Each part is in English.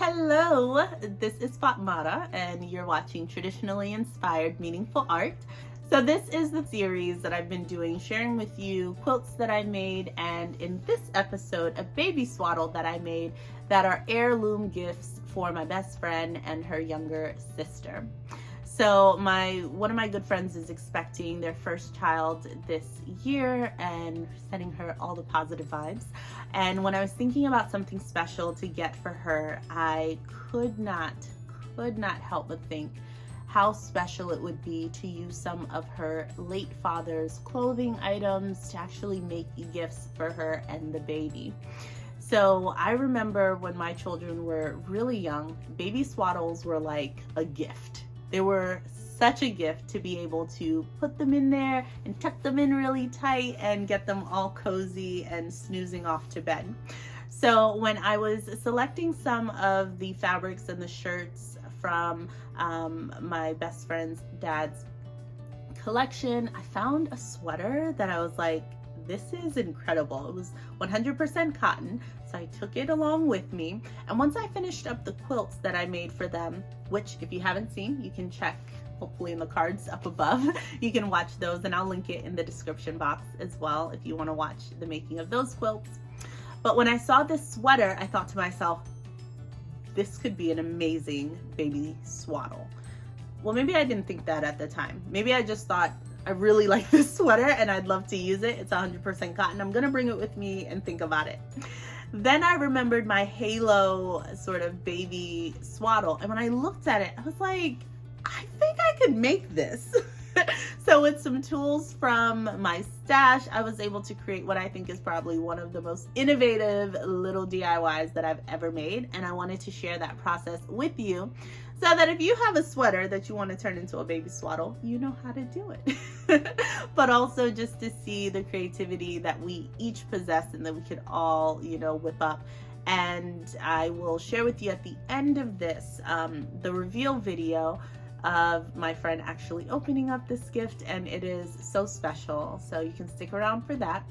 Hello, this is Fatmata, and you're watching Traditionally Inspired Meaningful Art. So this is the series that I've been doing, sharing with you quilts that I made, and in this episode, a baby swaddle that I made that are heirloom gifts for my best friend and her younger sister. So one of my good friends is expecting their first child this year and sending her all the positive vibes. And when I was thinking about something special to get for her, I could not help but think how special it would be to use some of her late father's clothing items to actually make gifts for her and the baby. So I remember when my children were really young, baby swaddles were like a gift. They were such a gift to be able to put them in there and tuck them in really tight and get them all cozy and snoozing off to bed. So when I was selecting some of the fabrics and the shirts from my best friend's dad's collection, I found a sweater that I was like, this is incredible. It was 100% cotton, so I took it along with me. And once I finished up the quilts that I made for them, which if you haven't seen, you can check hopefully in the cards up above. You can watch those, and I'll link it in the description box as well if you want to watch the making of those quilts. But when I saw this sweater, I thought to myself, this could be an amazing baby swaddle. Well, maybe I didn't think that at the time. Maybe I just thought, I really like this sweater and I'd love to use it. It's 100% cotton. I'm gonna bring it with me and think about it. Then I remembered my halo sort of baby swaddle. And when I looked at it, I was like, I think I could make this. So with some tools from my stash, I was able to create what I think is probably one of the most innovative little DIYs that I've ever made. And I wanted to share that process with you so that if you have a sweater that you want to turn into a baby swaddle, you know how to do it. But also just to see the creativity that we each possess and that we could all, whip up. And I will share with you at the end of this, the reveal video of my friend actually opening up this gift, and it is so special, so you can stick around for that.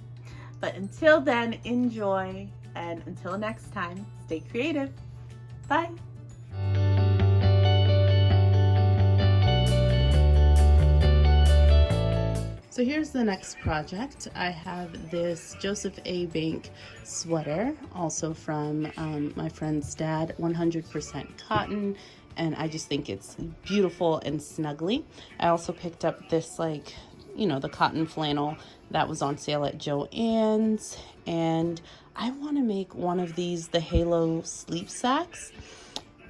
But until then, enjoy, and until next time, stay creative. Bye. So here's the next project. I have this Joseph A. Bank sweater, also from my friend's dad, 100% cotton, and I just think it's beautiful and snuggly. I also picked up this, the cotton flannel that was on sale at Joann's, and I want to make one of these, the halo sleep sacks.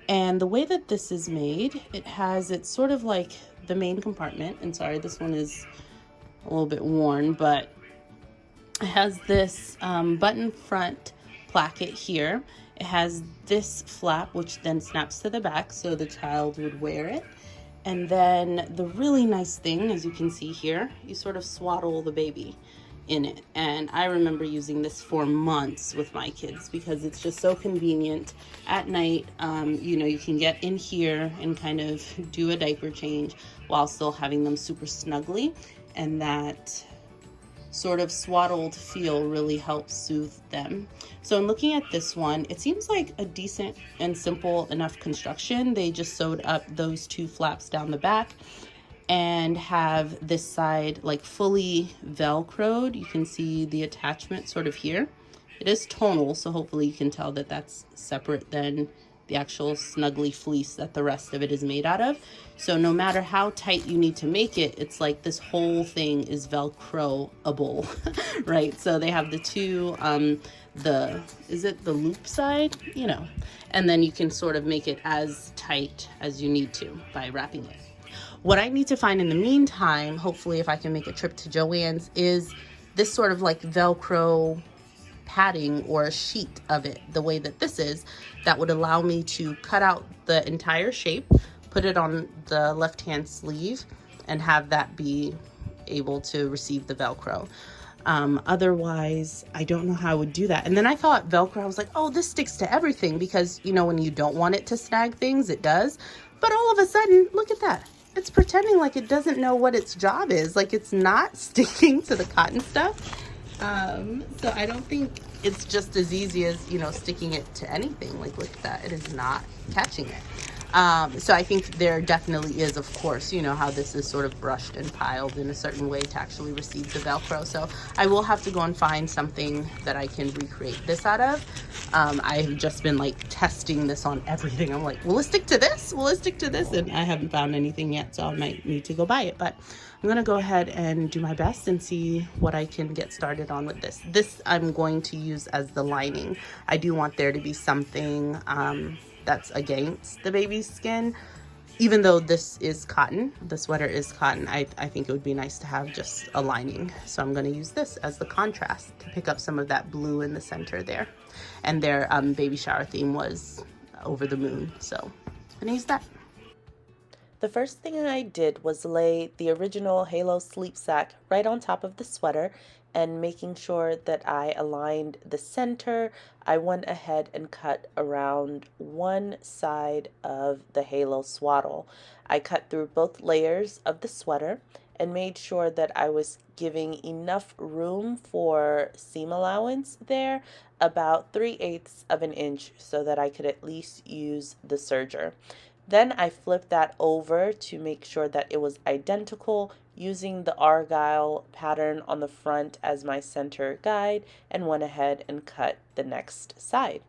And the way that this is made, it's sort of like the main compartment, and sorry, this one is a little bit worn, but it has this button front placket here. It has this flap, which then snaps to the back so the child would wear it. And then the really nice thing, as you can see here, you sort of swaddle the baby in it. And I remember using this for months with my kids because it's just so convenient. At night, you can get in here and kind of do a diaper change while still having them super snuggly. And that sort of swaddled feel really helps soothe them. So in looking at this one, it seems like a decent and simple enough construction. They just sewed up those two flaps down the back and have this side like fully velcroed. You can see the attachment sort of here. It is tonal, so hopefully you can tell that that's separate than the actual snuggly fleece that the rest of it is made out of. So no matter how tight you need to make it, it's like this whole thing is Velcro-able, right? So they have the two, is it the loop side? And then you can sort of make it as tight as you need to by wrapping it. What I need to find in the meantime, hopefully if I can make a trip to Joann's, is this sort of like Velcro padding or a sheet of it, the way that this is, that would allow me to cut out the entire shape, put it on the left-hand sleeve, and have that be able to receive the Velcro. Otherwise, I don't know how I would do that. And then I thought Velcro, I was like, oh, this sticks to everything, because, when you don't want it to snag things, it does. But all of a sudden, look at that. It's pretending like it doesn't know what its job is. Like it's not sticking to the cotton stuff. So I don't think it's just as easy as, you know, sticking it to anything. Like, look at that, it is not catching it. So I think there definitely is, of course, you know, how this is sort of brushed and piled in a certain way to actually receive the Velcro. So I will have to go and find something that I can recreate this out of. I've just been like testing this on everything. I'm like, will it stick to this? Will it stick to this? And I haven't found anything yet, so I might need to go buy it. But I'm gonna go ahead and do my best and see what I can get started on with this. This I'm going to use as the lining. I do want there to be something that's against the baby's skin. Even though this is cotton, the sweater is cotton, I think it would be nice to have just a lining. So I'm gonna use this as the contrast to pick up some of that blue in the center there. And their baby shower theme was over the moon, so I'm gonna use that. The first thing I did was lay the original Halo sleep sack right on top of the sweater, and making sure that I aligned the center, I went ahead and cut around one side of the Halo swaddle. I cut through both layers of the sweater and made sure that I was giving enough room for seam allowance there, about 3/8 of an inch, so that I could at least use the serger. Then I flipped that over to make sure that it was identical, using the argyle pattern on the front as my center guide, and went ahead and cut the next side.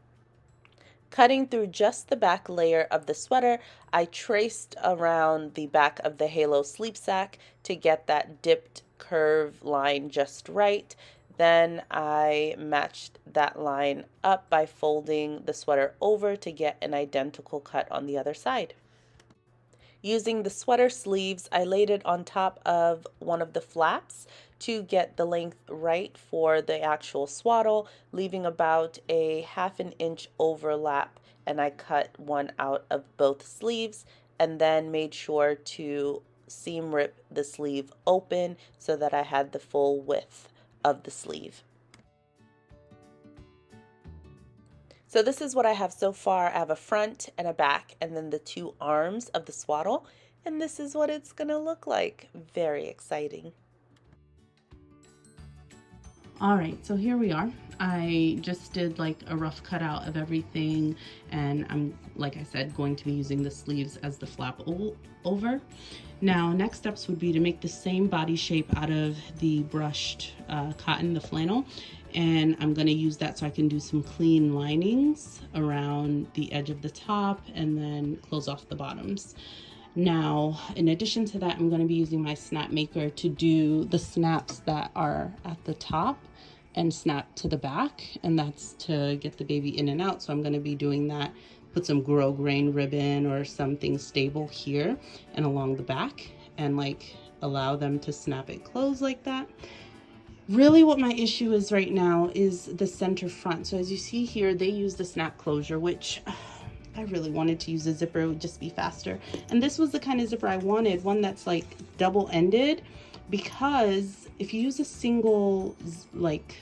Cutting through just the back layer of the sweater, I traced around the back of the Halo sleep sack to get that dipped curve line just right. Then I matched that line up by folding the sweater over to get an identical cut on the other side. Using the sweater sleeves, I laid it on top of one of the flaps to get the length right for the actual swaddle, leaving about a 1/2 inch overlap, and I cut one out of both sleeves, and then made sure to seam rip the sleeve open so that I had the full width of the sleeve. So this is what I have so far. I have a front and a back, and then the two arms of the swaddle, and this is what it's gonna look like. Very exciting. All right, so here we are. I just did like a rough cutout of everything, and I'm, like I said, going to be using the sleeves as the flap over. Now, next steps would be to make the same body shape out of the brushed cotton, the flannel, and I'm gonna use that so I can do some clean linings around the edge of the top and then close off the bottoms. Now, in addition to that, I'm going to be using my snap maker to do the snaps that are at the top and snap to the back, and that's to get the baby in and out. So I'm going to be doing that, put some grosgrain ribbon or something stable here and along the back, and like allow them to snap it closed like that. Really what my issue is right now is the center front. So as you see here, they use the snap closure, which I really wanted to use a zipper, it would just be faster. And this was the kind of zipper I wanted, one that's like double-ended, because if you use a single like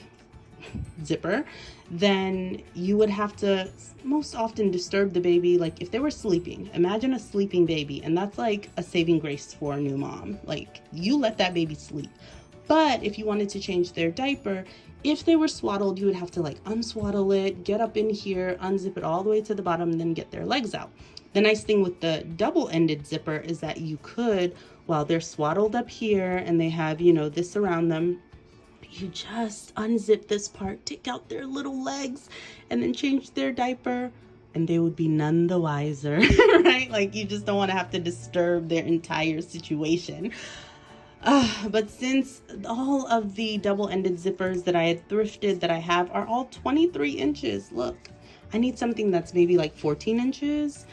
zipper, then you would have to most often disturb the baby. Like if they were sleeping, imagine a sleeping baby, and that's like a saving grace for a new mom. Like you let that baby sleep. But if you wanted to change their diaper, if they were swaddled, you would have to like unswaddle it, get up in here, unzip it all the way to the bottom, and then get their legs out. The nice thing with the double-ended zipper is that you could, while they're swaddled up here and they have, you know, this around them, you just unzip this part, take out their little legs, and then change their diaper, and they would be none the wiser, right? Like you just don't want to have to disturb their entire situation. But since all of the double-ended zippers that I had thrifted that I have are all 23 inches, look, I need something that's maybe like 14 inches,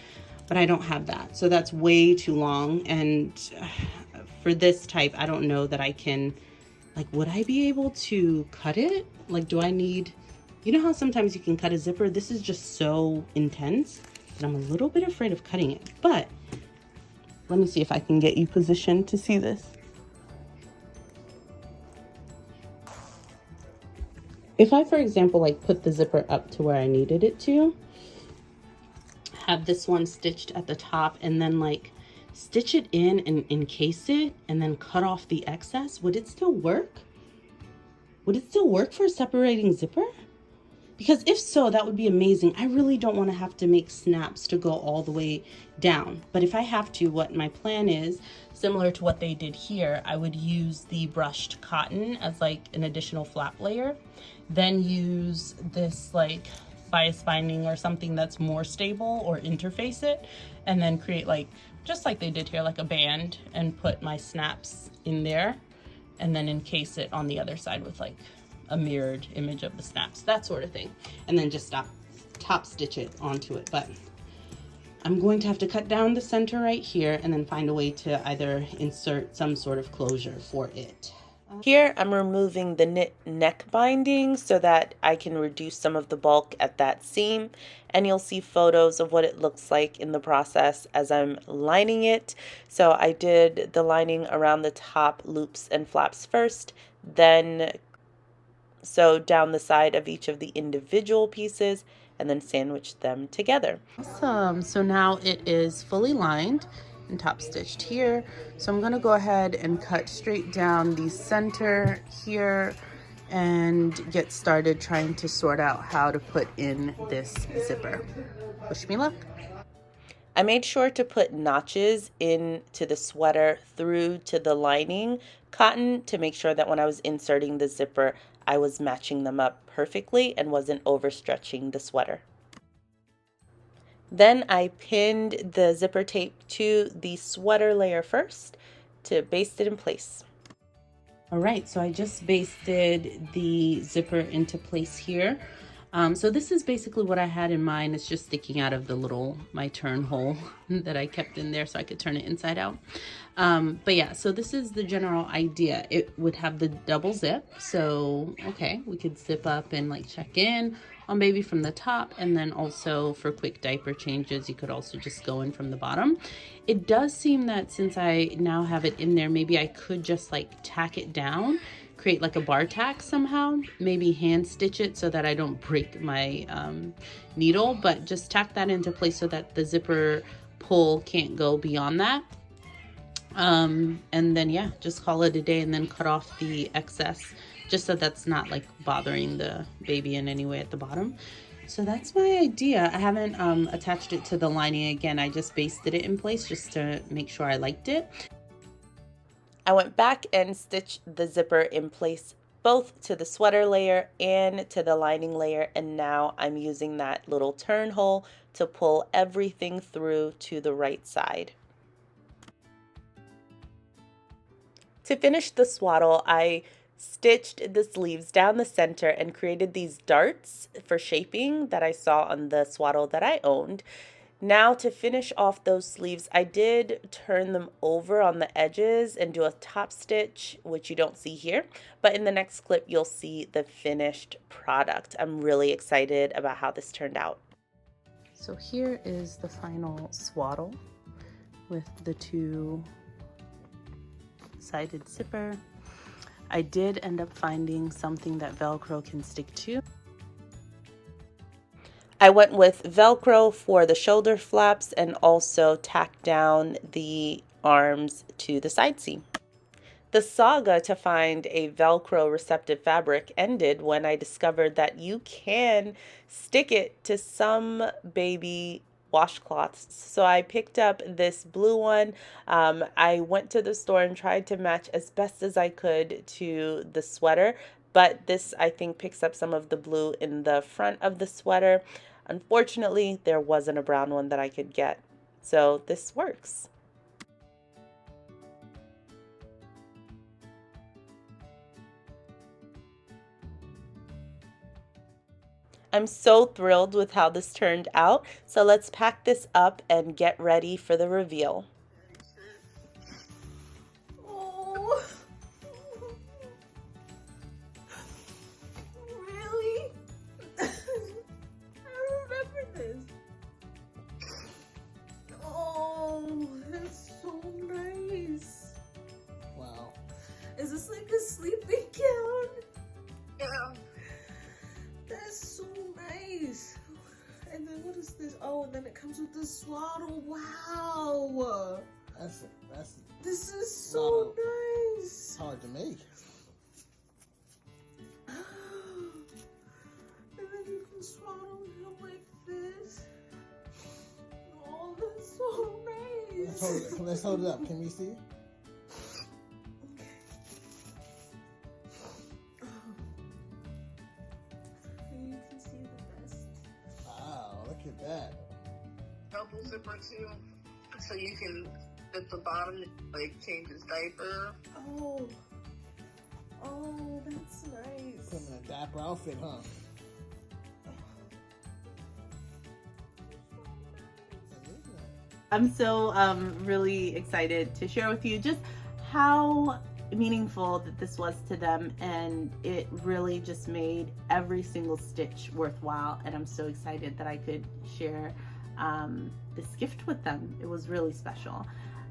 but I don't have that. So that's way too long. And for this type, I don't know that I can, like, would I be able to cut it? Like, do I need, you know how sometimes you can cut a zipper? This is just so intense that I'm a little bit afraid of cutting it. But let me see if I can get you positioned to see this. If I, for example, like put the zipper up to where I needed it to, have this one stitched at the top, and then like stitch it in and encase it, and then cut off the excess, would it still work? Would it still work for a separating zipper? Because if so, that would be amazing. I really don't want to have to make snaps to go all the way down. But if I have to, what my plan is, similar to what they did here, I would use the brushed cotton as like an additional flap layer. Then use this like bias binding or something that's more stable, or interface it. And then create like, just like they did here, like a band, and put my snaps in there. And then encase it on the other side with like a mirrored image of the snaps, that sort of thing. And then just top stitch it onto it. But I'm going to have to cut down the center right here and then find a way to either insert some sort of closure for it. Here I'm removing the knit neck binding so that I can reduce some of the bulk at that seam, and you'll see photos of what it looks like in the process as I'm lining it. So I did the lining around the top loops and flaps first, then sew down the side of each of the individual pieces, and then sandwich them together. Awesome. So now it is fully lined and top stitched here. So I'm going to go ahead and cut straight down the center here and get started trying to sort out how to put in this zipper. Wish me luck. I made sure to put notches into the sweater through to the lining cotton to make sure that when I was inserting the zipper, I was matching them up perfectly and wasn't overstretching the sweater. Then I pinned the zipper tape to the sweater layer first to baste it in place. All right, so I just basted the zipper into place here. So this is basically what I had in mind. It's just sticking out of the my turn hole that I kept in there so I could turn it inside out. But yeah, so this is the general idea. It would have the double zip. So, okay, we could zip up and like check in on baby from the top, and then also for quick diaper changes, you could also just go in from the bottom. It does seem that since I now have it in there, maybe I could just like tack it down, create like a bar tack somehow, maybe hand stitch it so that I don't break my needle, but just tack that into place so that the zipper pull can't go beyond that. And then yeah, just call it a day and then cut off the excess just so that's not like bothering the baby in any way at the bottom. So that's my idea. I haven't attached it to the lining again. I just basted it in place just to make sure I liked it. I went back and stitched the zipper in place both to the sweater layer and to the lining layer, and now I'm using that little turn hole to pull everything through to the right side. To finish the swaddle, I stitched the sleeves down the center and created these darts for shaping that I saw on the swaddle that I owned. Now to finish off those sleeves, I did turn them over on the edges and do a top stitch, which you don't see here, but in the next clip you'll see the finished product. I'm really excited about how this turned out. So here is the final swaddle with the two-sided zipper. I did end up finding something that Velcro can stick to. I went with Velcro for the shoulder flaps and also tacked down the arms to the side seam. The saga to find a Velcro receptive fabric ended when I discovered that you can stick it to some baby washcloths. So I picked up this blue one. I went to the store and tried to match as best as I could to the sweater, but this I think picks up some of the blue in the front of the sweater. Unfortunately, there wasn't a brown one that I could get, so this works. I'm so thrilled with how this turned out, so let's pack this up and get ready for the reveal. Oh, really? I remember this. Oh, that's so nice. Wow. Is this like a sleeping gown? Yeah. That's so nice. And then what is this? Oh, and then it comes with the swaddle. Wow. That's This is so nice. hard to make. Let's hold it up. Can we see? You can see the best. Wow, look at that. Double zipper too, so you can at the bottom like change his diaper. Oh, that's nice. Put him in a dapper outfit, huh? I'm so really excited to share with you just how meaningful that this was to them, and it really just made every single stitch worthwhile, and I'm so excited that I could share this gift with them. It was really special.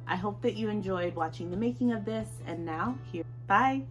I hope that you enjoyed watching the making of this, and now here, bye.